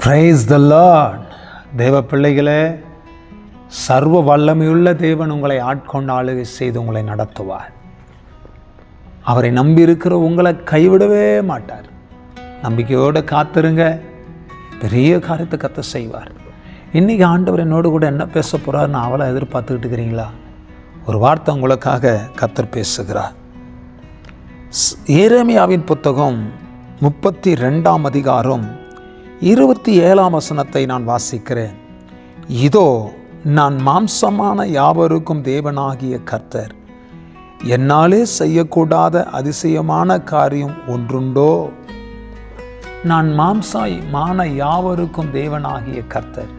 Praise the Lord. தேவ பிள்ளைகளே, சர்வ வல்லமையுள்ள தேவன் உங்களை ஆட்கொண்டு ஆளுகை செய்து உங்களை நடத்துவார். அவரை நம்பியிருக்கிற உங்களை கைவிடவே மாட்டார். நம்பிக்கையோடு காத்திருங்க, பெரிய காரியத்தை கர்த்தர் செய்வார். இன்றைக்கி ஆண்டவர் என்னோடு கூட என்ன பேச போகிறாருன்னு அவளை எதிர்பார்த்துக்கிட்டு இருக்கிறீங்களா? ஒரு வார்த்தை உங்களுக்காக கர்த்தர் பேசுகிறார். எரேமியாவின் புத்தகம் 32ஆம் அதிகாரம் 27ஆம் வசனத்தை நான் வாசிக்கிறேன். இதோ, நான் மாம்சமான யாவருக்கும் தேவனாகிய கர்த்தர், என்னாலே செய்யக்கூடாத அதிசயமான காரியம் ஒன்றுண்டோ? நான் மாம்சமான யாவருக்கும் தேவனாகிய கர்த்தர்,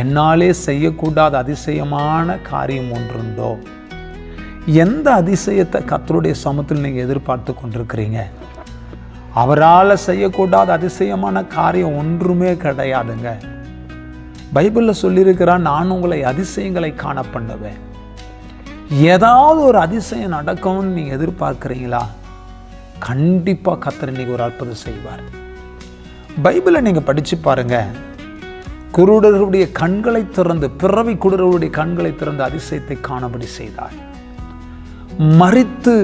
என்னாலே செய்யக்கூடாத அதிசயமான காரியம் ஒன்றுண்டோ? எந்த அதிசயத்தை கர்த்தருடைய சமூகத்தில் நீங்கள் எதிர்பார்த்து கொண்டிருக்கிறீங்க? அவரால் செய்யக்கூடாத அதிசயமான காரியம் ஒன்றுமே கிடையாதுங்க. பைபிளில் சொல்லியிருக்கிறார், நான் உங்களை அதிசயங்களை காண பண்ணுவேன். ஏதாவது ஒரு அதிசயம் நடக்கும்னு நீங்கள் எதிர்பார்க்குறீங்களா? கண்டிப்பாக கர்த்தர் இன்னைக்கு ஒரு அற்புதம் செய்வார். பைபிளை நீங்கள் படித்து பாருங்கள். குருடர்களுடைய கண்களை திறந்து, பிறவி குருடர்களுடைய கண்களை திறந்து அதிசயத்தை காணபடி செய்தார். மரித்து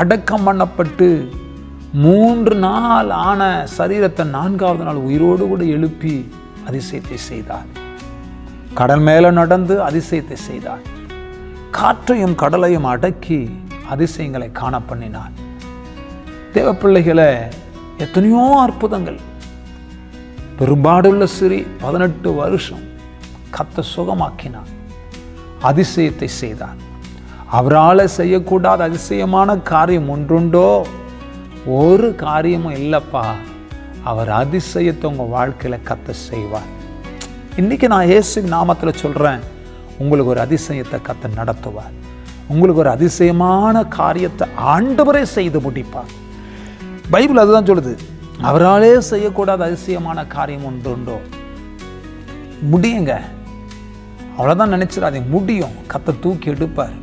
அடக்கம் பண்ணப்பட்டு 3 நாள் ஆன சரீரத்தை 4ஆவது நாள் உயிரோடு கூட எழுப்பி அதிசயத்தை செய்தார். கடல் மேலே நடந்து அதிசயத்தை செய்தார். காற்றையும் கடலையும் அடக்கி அதிசயங்களை காண பண்ணினார். தேவ பிள்ளைகளை, எத்தனையோ அற்புதங்கள். பெரும்பாடுள்ள சிறி 18 வருஷம் கர்த்தர் சுகமாக்கினார். அதிசயத்தை செய்தார். அவரால் செய்யக்கூடாத அதிசயமான காரியம் ஒன்றுண்டோ? ஒரு காரியமும் இல்லைப்பா. அவர் அதிசயத்தை உங்கள் வாழ்க்கையில் கர்த்தர் செய்வார். இன்றைக்கி நான் இயேசுவின் நாமத்தில் சொல்கிறேன், உங்களுக்கு ஒரு அதிசயத்தை கர்த்தர் நடத்துவார். உங்களுக்கு ஒரு அதிசயமான காரியத்தை ஆண்டவரே செய்து முடிப்பார். பைபிள் அதுதான் சொல்லுது, அவராலே செய்யக்கூடாத அதிசயமான காரியம் ஒன்றுண்டோ? முடியுங்க, அவ்வளோதான் நினச்சிடாதீங்க. முடியும். கர்த்தர் தூக்கி எடுப்பார்.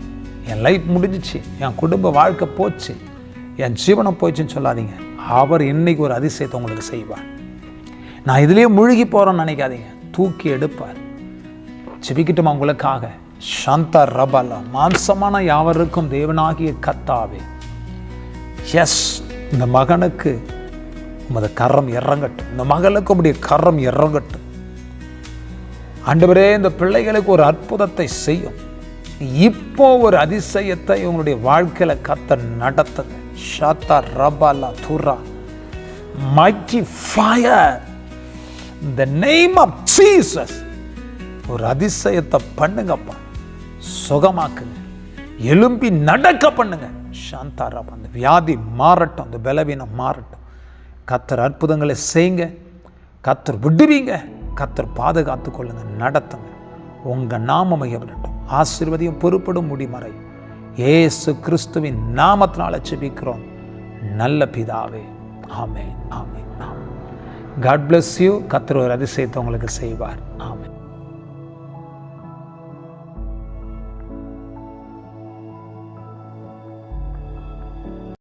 என் லைஃப் முடிஞ்சிச்சு, என் குடும்ப வாழ்க்கை போச்சு, என் ஜீவனம் போயிடுச்சுன்னு சொல்லாதீங்க. அவர் இன்னைக்கு ஒரு அதிசயத்தை உங்களுக்கு செய்வார். நான் இதுலேயே முழுகி போகிறேன்னு நினைக்காதீங்க. தூக்கி எடுப்பார். ஜெபிக்கட்டுமா உங்களுக்காக? சாந்தா ரபாலா, மாம்சமான யாவருக்கும் தேவனாகிய கர்த்தாவே, எஸ், இந்த மகனுக்கு உமது கரம் இறங்கட்டும். இந்த மகளுக்கு உம்முடைய கரம் இறங்கட்டும். ஆண்டவரே, இந்த பிள்ளைகளுக்கு ஒரு அற்புதத்தை செய்யும். இப்போ ஒரு அதிசயத்தை உங்களுடைய வாழ்க்கையில் கர்த்தர் நடத்துங்க. ஷாத்தா ரபாலா Tura, mighty fire in the name of Jesus. ஒரு அதிசயத்தை பண்ணுங்கப்பா. சுகமாக்குங்க, எழும்பி நடக்க பண்ணுங்க. சாந்தா ரபா, அந்த வியாதி மாறட்டும், அந்த பலவீனம் மாறட்டும். கர்த்தர் அற்புதங்களை செய்யுங்க. கர்த்தர் விடுவீங்க. கர்த்தர் பாதுகாத்து கொள்ளுங்க, நடத்துங்க. உங்கள் நாமம் மையப்படட்டும். ஆசீர்வதியும் பொறுப்படும் முடிமறை இயேசு கிறிஸ்துவின் நாமத்தினால ஜெபிக்கிறோம் நல்ல பிதாவே. ஆமென், ஆமென், ஆமென். God bless you. கர்த்தர் ஒரு அதிசயத்தை உங்களுக்கு செய்வார். ஆமென்.